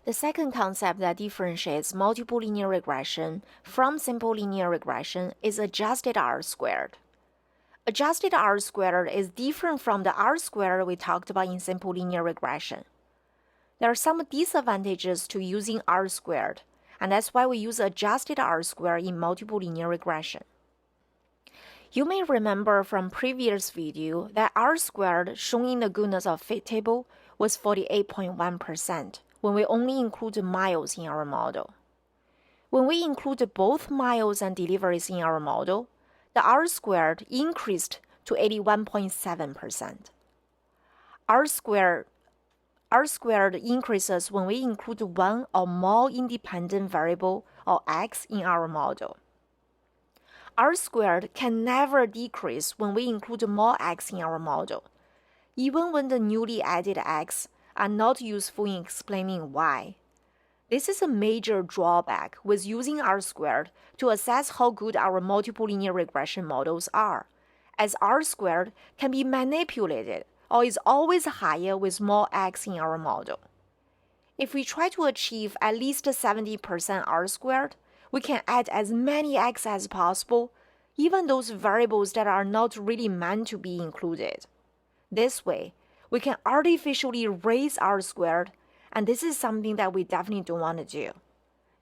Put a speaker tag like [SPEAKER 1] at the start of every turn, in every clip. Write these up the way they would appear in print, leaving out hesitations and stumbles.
[SPEAKER 1] The second concept that differentiates multiple linear regression from simple linear regression is adjusted R-squared. Adjusted R-squared is different from the R-squared we talked about in simple linear regression. There are some disadvantages to using R-squared, and that's why we use adjusted R-squared in multiple linear regression. You may remember from previous video that R-squared shown in the goodness of fit table was 48.1%. when we only include miles in our model. When we include both miles and deliveries in our model, the R-squared increased to 81.7%. R-squared increases when we include one or more independent variable or x in our model. R-squared can never decrease when we include more x in our model, even when the newly added x are not useful in explaining why. This is a major drawback with using R-squared to assess how good our multiple linear regression models are, as R-squared can be manipulated or is always higher with more x in our model. If we try to achieve at least 70% R-squared, we can add as many x as possible, even those variables that are not really meant to be included. This way, we can artificially raise R-squared, and this is something that we definitely don't want to do.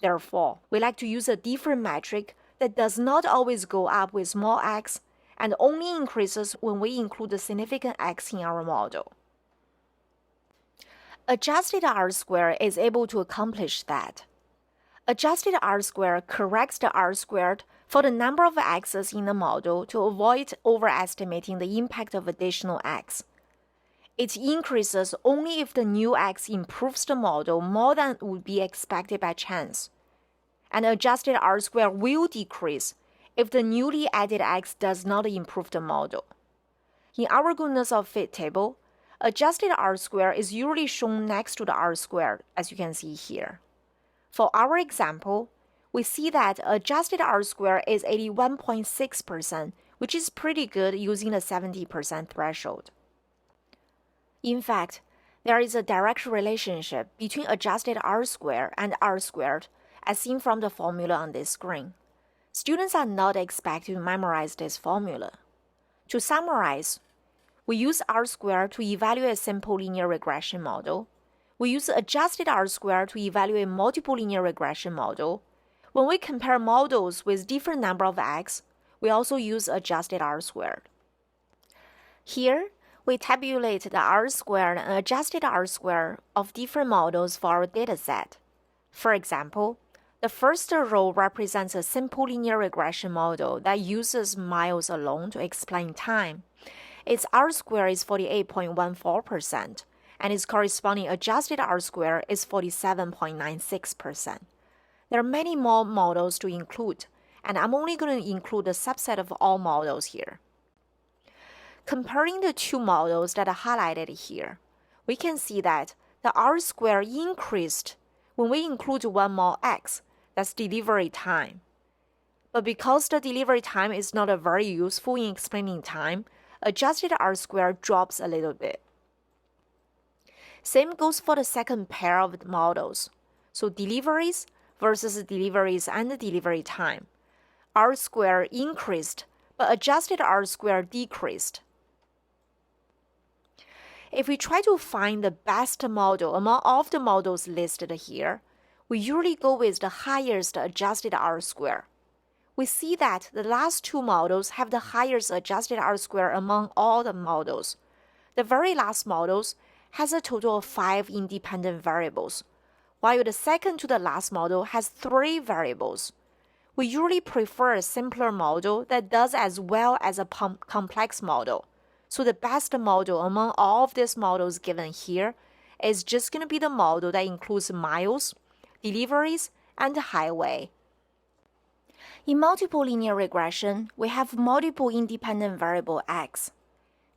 [SPEAKER 1] Therefore, we like to use a different metric that does not always go up with small x and only increases when we include a significant x in our model. Adjusted R-squared is able to accomplish that. Adjusted R-squared corrects the R-squared for the number of x's in the model to avoid overestimating the impact of additional x. It increases only if the new x improves the model more than would be expected by chance. And adjusted R-squared will decrease if the newly added x does not improve the model. In our goodness of fit table, adjusted R-squared is usually shown next to the R-squared, as you can see here. For our example, we see that adjusted R-squared is 81.6%, which is pretty good using the 70% threshold. In fact, there is a direct relationship between adjusted R-squared and R-squared as seen from the formula on this screen. Students are not expected to memorize this formula. To summarize, we use R-squared to evaluate a simple linear regression model. We use adjusted R-squared to evaluate multiple linear regression model. When we compare models with different number of x, we also use adjusted R-squared. Here, we tabulate the R-squared and adjusted R-squared of different models for our dataset. For example, the first row represents a simple linear regression model that uses miles alone to explain time. Its R-squared is 48.14%, and its corresponding adjusted R-squared is 47.96%. There are many more models to include, and I'm only going to include a subset of all models here. Comparing the two models that are highlighted here, we can see that the R-squared increased when we include one more x, that's delivery time. But because the delivery time is not very useful in explaining time, adjusted R-squared drops a little bit. Same goes for the second pair of models. So deliveries versus deliveries and delivery time. R-squared increased, but adjusted R-squared decreased. If we try to find the best model among all of the models listed here, we usually go with the highest adjusted R-squared. We see that the last two models have the highest adjusted R-squared among all the models. The very last models has a total of 5 independent variables, while the second to the last model has 3 variables. We usually prefer a simpler model that does as well as a complex model. So the best model among all of these models given here is just going to be the model that includes miles, deliveries, and highway. In multiple linear regression, we have multiple independent variable x.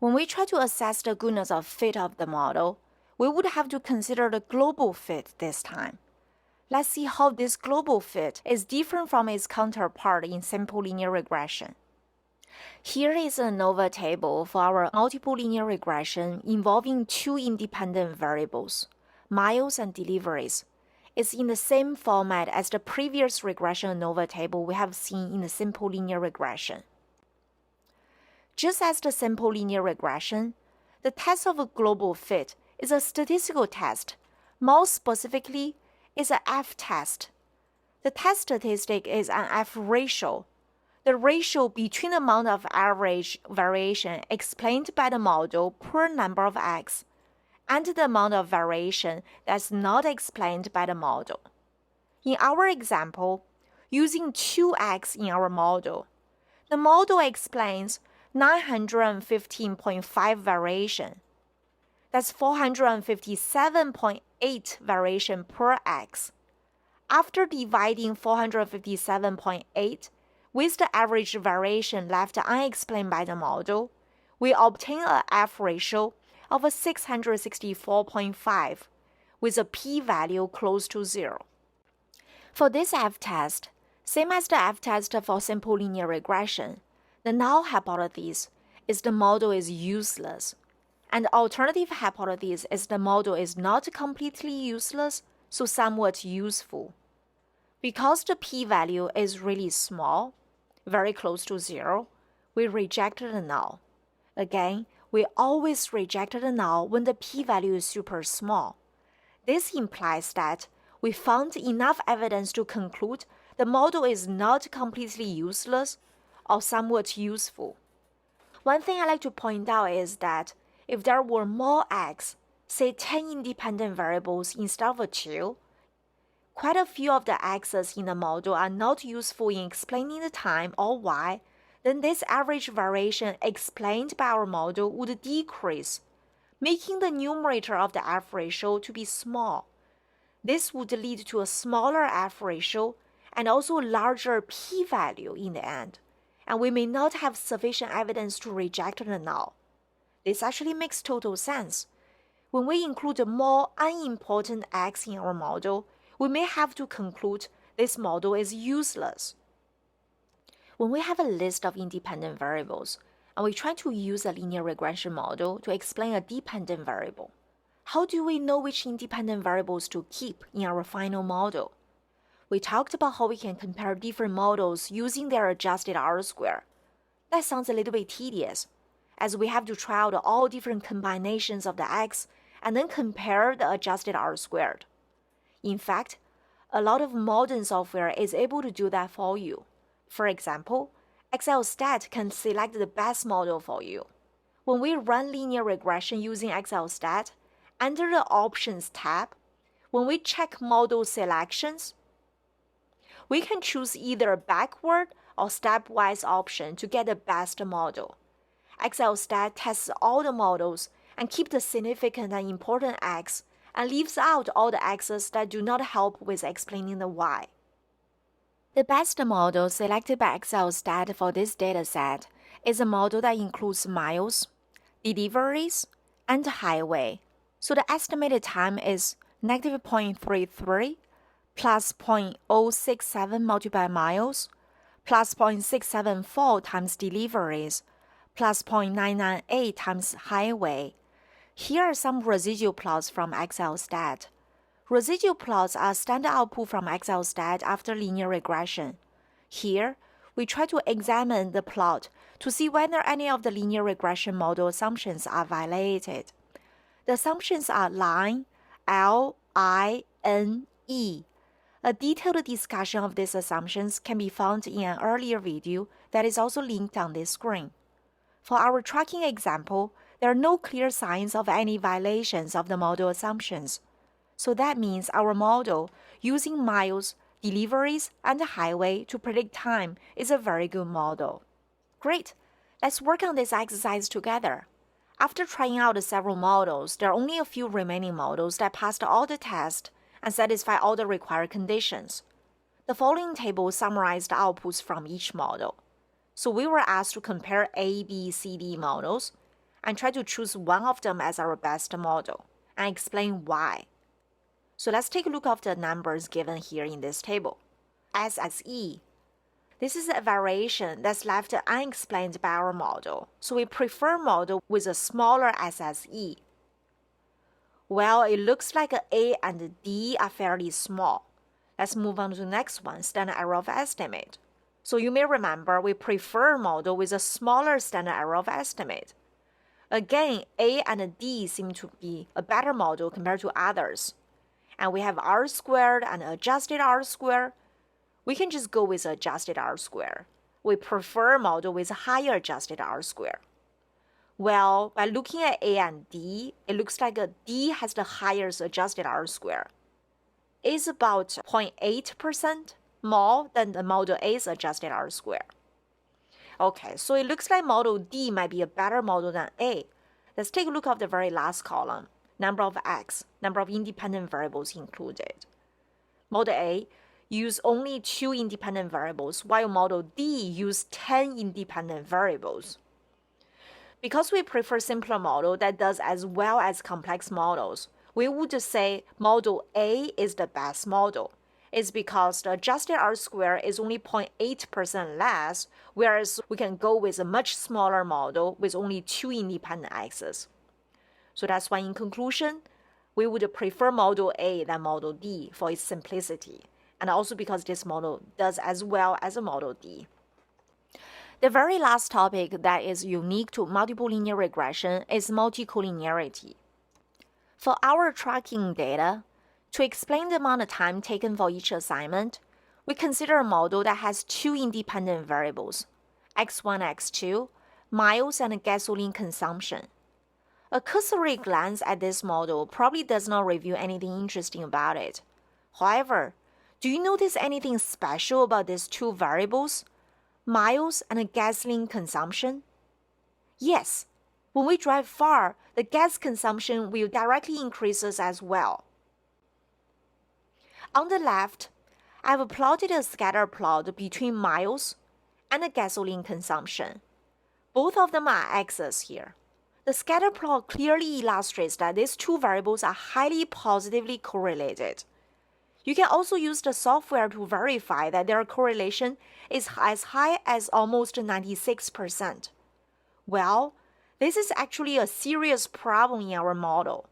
[SPEAKER 1] When we try to assess the goodness of fit of the model, we would have to consider the global fit this time. Let's see how this global fit is different from its counterpart in simple linear regression. Here is an ANOVA table for our multiple linear regression involving 2 independent variables, miles and deliveries, is in the same format as the previous regression ANOVA table we have seen in the simple linear regression. Just as the simple linear regression, the test of a global fit is a statistical test. More specifically, is an F-test. The test statistic is an F ratio, the ratio between the amount of average variation explained by the model per number of x and the amount of variation that's not explained by the model. In our example, using 2x in our model, the model explains 915.5 variation. That's 457.8 variation per x. After dividing 457.8 with the average variation left unexplained by the model, we obtain a F ratio of 664.5 with a p-value close to 0. For this F-test, same as the F-test for simple linear regression, the null hypothesis is the model is useless, and the alternative hypothesis is the model is not completely useless, so somewhat useful. Because the p-value is really small, very close to 0, we reject the null. Again, we always reject the null when the p-value is super small. This implies that we found enough evidence to conclude the model is not completely useless or somewhat useful. One thing I like to point out is that if there were more x, say 10 independent variables instead of 2, quite a few of the x's in the model are not useful in explaining the time or y, then this average variation explained by our model would decrease, making the numerator of the F ratio to be small. This would lead to a smaller F ratio and also larger p-value in the end, and we may not have sufficient evidence to reject the null. This actually makes total sense. When we include more unimportant x in our model, we may have to conclude this model is useless. When we have a list of independent variables, and we try to use a linear regression model to explain a dependent variable, how do we know which independent variables to keep in our final model? We talked about how we can compare different models using their adjusted R-square. That sounds a little bit tedious, as we have to try out all different combinations of the x and then compare the adjusted R-squared. In fact, a lot of modern software is able to do that for you. For example, XLSTAT can select the best model for you. When we run linear regression using XLSTAT, under the Options tab, when we check model selections, we can choose either a backward or stepwise option to get the best model. XLSTAT tests all the models and keeps the significant and important x and leaves out all the x's that do not help with explaining the y. The best model selected by XLSTAT for this dataset is a model that includes miles, deliveries, and highway. So the estimated time is negative 0.33 plus 0.067 multiplied by miles plus 0.674 times deliveries plus 0.998 times highway. Here are some residual plots from XLSTAT. Residual plots are standard output from XLSTAT after linear regression. Here, we try to examine the plot to see whether any of the linear regression model assumptions are violated. The assumptions are line, L, I, N, E. A detailed discussion of these assumptions can be found in an earlier video that is also linked on this screen. For our tracking example, there are no clear signs of any violations of the model assumptions. So that means our model, using miles, deliveries, and highway to predict time, is a very good model. Great! Let's work on this exercise together. After trying out several models, there are only a few remaining models that passed all the tests and satisfy all the required conditions. The following table summarized the outputs from each model. So we were asked to compare A, B, C, D models and try to choose one of them as our best model and explain why. So let's take a look at the numbers given here in this table. S as E. This is a variation that's left unexplained by our model, so we prefer a model with a smaller S as E. Well, it looks like A and D are fairly small. Let's move on to the next one, standard error of estimate. So you may remember we prefer a model with a smaller standard error of estimate. Again, A and D seem to be a better model compared to others. And we have R squared and adjusted R squared. We can just go with adjusted R squared. We prefer a model with a higher adjusted R squared. Well, by looking at A and D, it looks like a D has the highest adjusted R squared. It's about 0.8% more than the model A's adjusted R squared. Okay, so it looks like model D might be a better model than A. Let's take a look at the very last column, number of X, number of independent variables included. Model A use only 2 independent variables, while model D use 10 independent variables. Because we prefer simpler model that does as well as complex models, we would say model A is the best model. It's because the adjusted R squared is only 0.8% less, whereas we can go with a much smaller model with only 2 independent X's. So that's why in conclusion, we would prefer model A than model D for its simplicity, and also because this model does as well as a model D. The very last topic that is unique to multiple linear regression is multicollinearity. For our tracking data, to explain the amount of time taken for each assignment, we consider a model that has 2 independent variables, x1, x2, miles and gasoline consumption. A cursory glance at this model probably does not reveal anything interesting about it. However, do you notice anything special about these 2 variables, miles and gasoline consumption? Yes, when we drive far, the gas consumption will directly increase as well. On the left, I have plotted a scatter plot between miles and the gasoline consumption. Both of them are x's here. The scatter plot clearly illustrates that these 2 variables are highly positively correlated. You can also use the software to verify that their correlation is as high as almost 96%. Well, this is actually a serious problem in our model.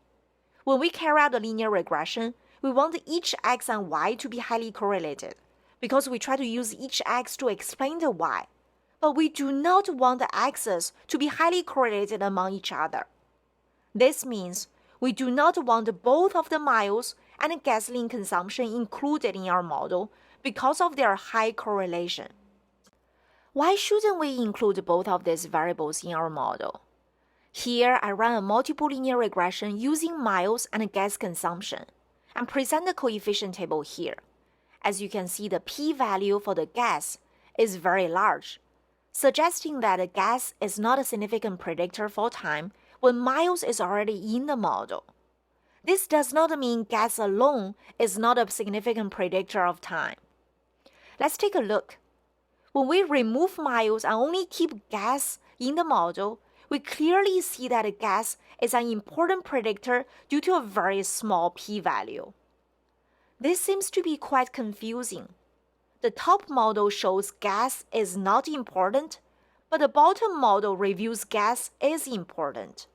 [SPEAKER 1] When we carry out the linear regression, we want each x and y to be highly correlated because we try to use each x to explain the y. But we do not want the x's to be highly correlated among each other. This means we do not want both of the miles and gasoline consumption included in our model because of their high correlation. Why shouldn't we include both of these variables in our model? Here, I run a multiple linear regression using miles and gas consumption and present the coefficient table here. As you can see, the p-value for the gas is very large, suggesting that the gas is not a significant predictor for time when miles is already in the model. This does not mean gas alone is not a significant predictor of time. Let's take a look. When we remove miles and only keep gas in the model, we clearly see that gas is an important predictor due to a very small p-value. This seems to be quite confusing. The top model shows gas is not important, but the bottom model reveals gas is important.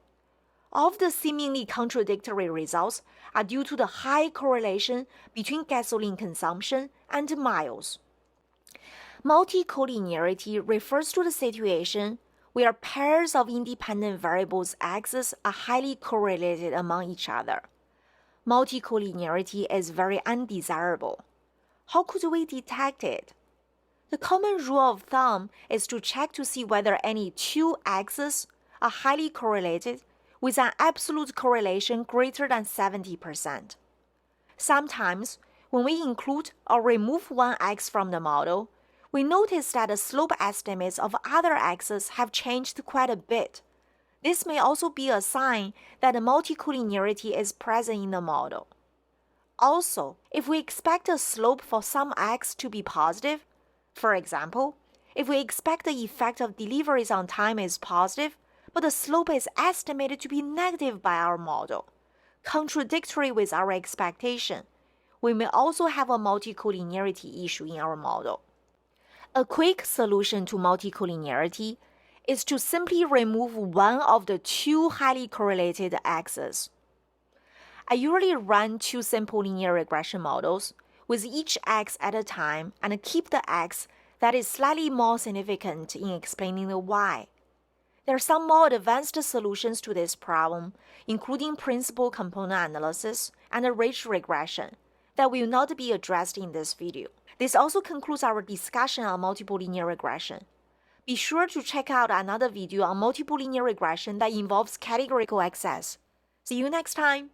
[SPEAKER 1] All of the seemingly contradictory results are due to the high correlation between gasoline consumption and miles. Multicollinearity refers to the situation where pairs of independent variables' x's are highly correlated among each other. Multicollinearity is very undesirable. How could we detect it? The common rule of thumb is to check to see whether any 2 x's are highly correlated with an absolute correlation greater than 70%. Sometimes, when we include or remove one x from the model, we notice that the slope estimates of other x's have changed quite a bit. This may also be a sign that the multicollinearity is present in the model. Also, if we expect a slope for some x to be positive, for example, if we expect the effect of deliveries on time is positive, but the slope is estimated to be negative by our model, contradictory with our expectation, we may also have a multicollinearity issue in our model. A quick solution to multicollinearity is to simply remove one of the 2 highly correlated x's. I usually run 2 simple linear regression models with each x at a time and keep the x that is slightly more significant in explaining the y. There are some more advanced solutions to this problem, including principal component analysis and ridge regression, that will not be addressed in this video. This also concludes our discussion on multiple linear regression. Be sure to check out another video on multiple linear regression that involves categorical access. See you next time!